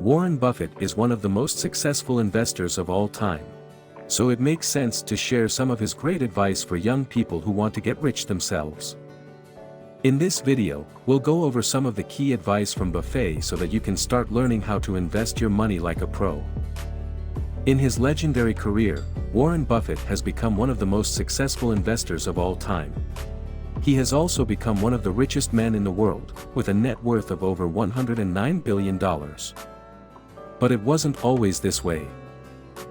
Warren Buffett is one of the most successful investors of all time. So it makes sense to share some of his great advice for young people who want to get rich themselves. In this video, we'll go over some of the key advice from Buffett so that you can start learning how to invest your money like a pro. In his legendary career, Warren Buffett has become one of the most successful investors of all time. He has also become one of the richest men in the world, with a net worth of over $109 billion. But it wasn't always this way.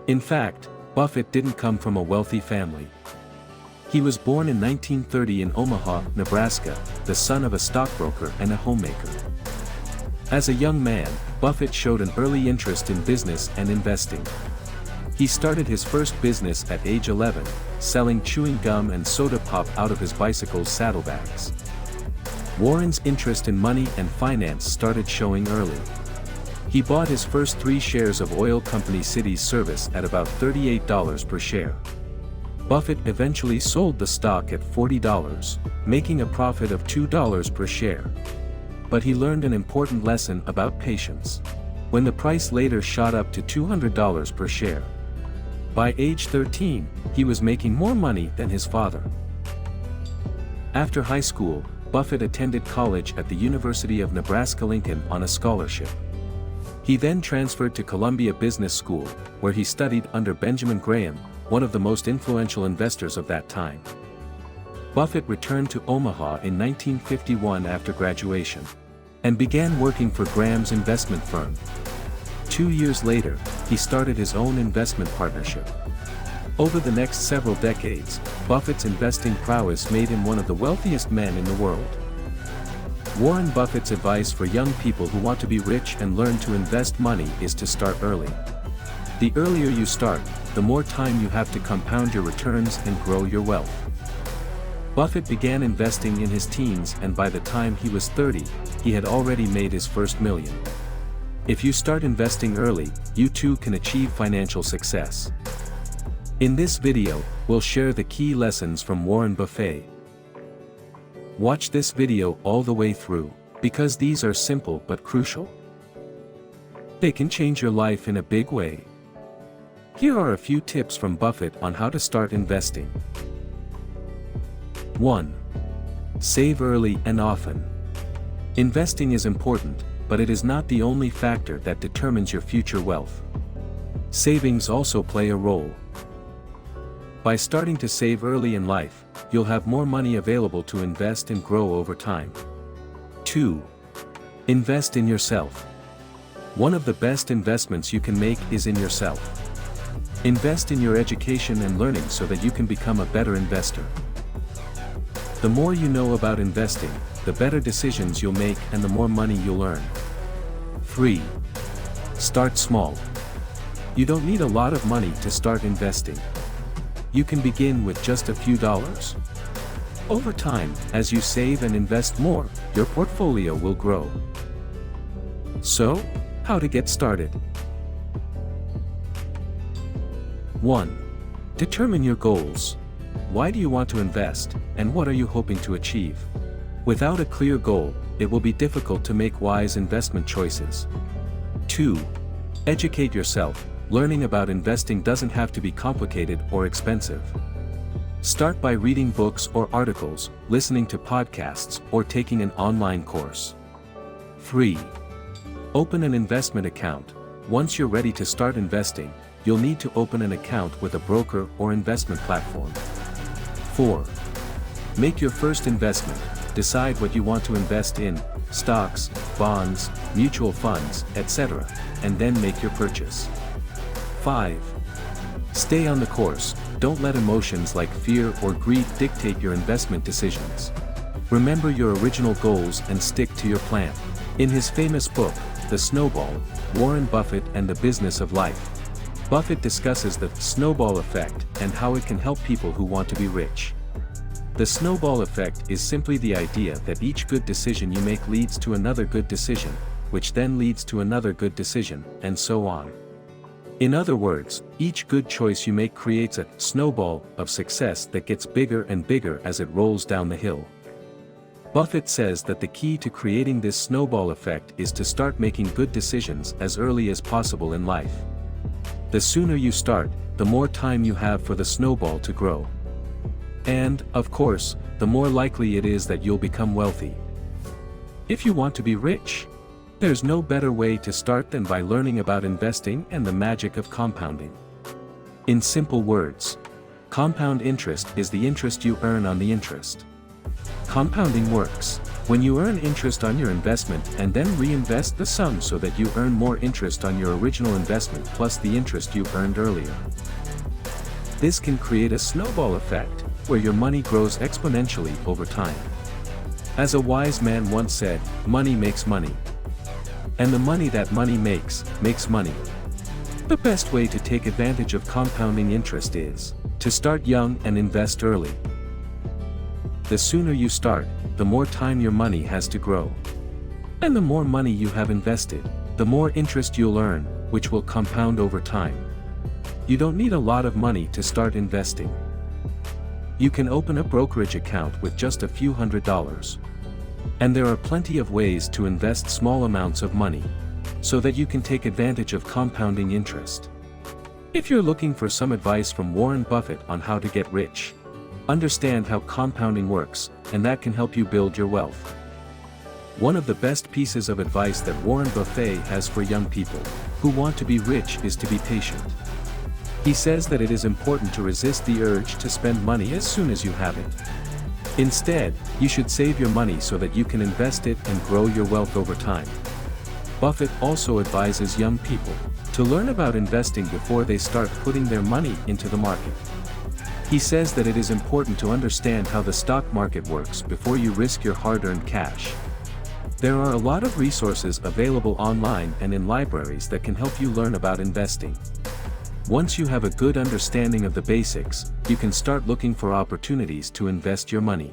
In fact, Buffett didn't come from a wealthy family. He was born in 1930 in Omaha, Nebraska, the son of a stockbroker and a homemaker. As a young man, Buffett showed an early interest in business and investing. He started his first business at age 11, selling chewing gum and soda pop out of his bicycle's saddlebags. Warren's interest in money and finance started showing early. He bought his first 3 shares of oil company Cities Service at about $38 per share. Buffett eventually sold the stock at $40, making a profit of $2 per share. But he learned an important lesson about patience. When the price later shot up to $200 per share. By age 13, he was making more money than his father. After high school, Buffett attended college at the University of Nebraska-Lincoln on a scholarship. He then transferred to Columbia Business School, where he studied under Benjamin Graham, one of the most influential investors of that time. Buffett returned to Omaha in 1951 after graduation, and began working for Graham's investment firm. 2 years later, he started his own investment partnership. Over the next several decades, Buffett's investing prowess made him one of the wealthiest men in the world. Warren Buffett's advice for young people who want to be rich and learn to invest money is to start early. The earlier you start, the more time you have to compound your returns and grow your wealth. Buffett began investing in his teens, and by the time he was 30, he had already made his first million. If you start investing early, you too can achieve financial success. In this video, we'll share the key lessons from Warren Buffett. Watch this video all the way through, because these are simple but crucial. They can change your life in a big way. Here are a few tips from Buffett on how to start investing. 1. Save early and often. Investing is important, but it is not the only factor that determines your future wealth. Savings also play a role. By starting to save early in life, you'll have more money available to invest and grow over time. 2. Invest in yourself. One of the best investments you can make is in yourself. Invest in your education and learning so that you can become a better investor. The more you know about investing, the better decisions you'll make and the more money you'll earn. 3. Start small. You don't need a lot of money to start investing. You can begin with just a few dollars. Over time, as you save and invest more, your portfolio will grow. So, how to get started? 1. Determine your goals. Why do you want to invest, and what are you hoping to achieve? Without a clear goal, it will be difficult to make wise investment choices. 2. Educate yourself. Learning about investing doesn't have to be complicated or expensive. Start by reading books or articles, listening to podcasts, or taking an online course. 3. Open an investment account. Once you're ready to start investing, you'll need to open an account with a broker or investment platform. 4. Make your first investment. Decide what you want to invest in: stocks, bonds, mutual funds, etc., and then make your purchase. 5. Stay on the course. Don't let emotions like fear or greed dictate your investment decisions. Remember your original goals and stick to your plan. In his famous book, The Snowball, Warren Buffett and the Business of Life, Buffett discusses the snowball effect and how it can help people who want to be rich. The snowball effect is simply the idea that each good decision you make leads to another good decision, which then leads to another good decision, and so on. In other words, each good choice you make creates a snowball of success that gets bigger and bigger as it rolls down the hill. Buffett says that the key to creating this snowball effect is to start making good decisions as early as possible in life. The sooner you start, the more time you have for the snowball to grow. And, of course, the more likely it is that you'll become wealthy. If you want to be rich, there's no better way to start than by learning about investing and the magic of compounding. In simple words, compound interest is the interest you earn on the interest. Compounding works when you earn interest on your investment and then reinvest the sum so that you earn more interest on your original investment plus the interest you earned earlier. This can create a snowball effect, where your money grows exponentially over time. As a wise man once said, money makes money. And the money that money makes money. The best way to take advantage of compounding interest is to start young and invest early. The sooner you start, the more time your money has to grow. And the more money you have invested, the more interest you'll earn, which will compound over time. You don't need a lot of money to start investing. You can open a brokerage account with just a few $100s. And there are plenty of ways to invest small amounts of money, so that you can take advantage of compounding interest. If you're looking for some advice from Warren Buffett on how to get rich, understand how compounding works, and that can help you build your wealth. One of the best pieces of advice that Warren Buffett has for young people who want to be rich is to be patient. He says that it is important to resist the urge to spend money as soon as you have it. Instead, you should save your money so that you can invest it and grow your wealth over time. Buffett also advises young people to learn about investing before they start putting their money into the market. He says that it is important to understand how the stock market works before you risk your hard-earned cash. There are a lot of resources available online and in libraries that can help you learn about investing. Once you have a good understanding of the basics, you can start looking for opportunities to invest your money.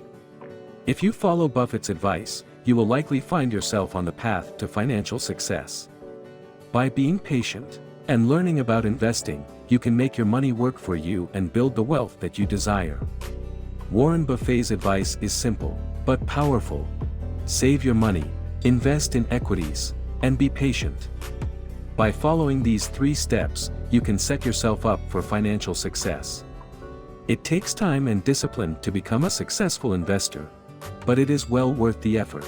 If you follow Buffett's advice, you will likely find yourself on the path to financial success. By being patient and learning about investing, you can make your money work for you and build the wealth that you desire. Warren Buffett's advice is simple, but powerful. Save your money, invest in equities, and be patient. By following these 3 steps, you can set yourself up for financial success. It takes time and discipline to become a successful investor, but it is well worth the effort.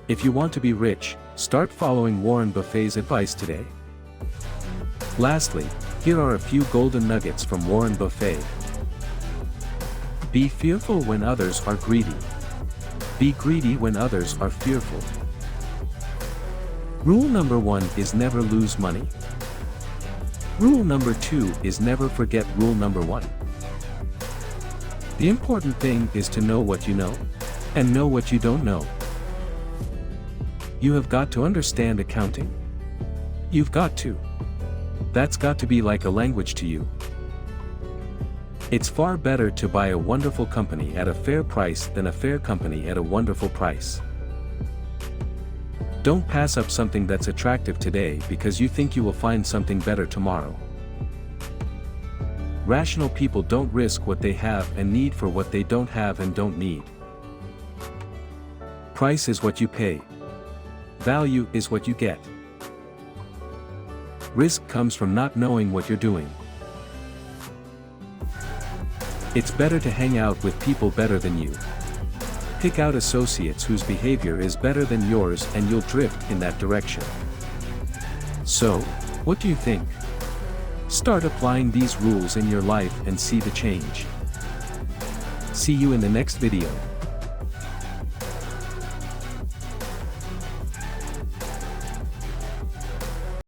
If you want to be rich, start following Warren Buffett's advice today. Lastly, here are a few golden nuggets from Warren Buffett. Be fearful when others are greedy. Be greedy when others are fearful. Rule number 1 is never lose money. Rule number 2 is never forget rule number 1. The important thing is to know what you know, and know what you don't know. You have got to understand accounting. You've got to. That's got to be like a language to you. It's far better to buy a wonderful company at a fair price than a fair company at a wonderful price. Don't pass up something that's attractive today because you think you will find something better tomorrow. Rational people don't risk what they have and need for what they don't have and don't need. Price is what you pay. Value is what you get. Risk comes from not knowing what you're doing. It's better to hang out with people better than you. Pick out associates whose behavior is better than yours and you'll drift in that direction. So, what do you think? Start applying these rules in your life and see the change. See you in the next video.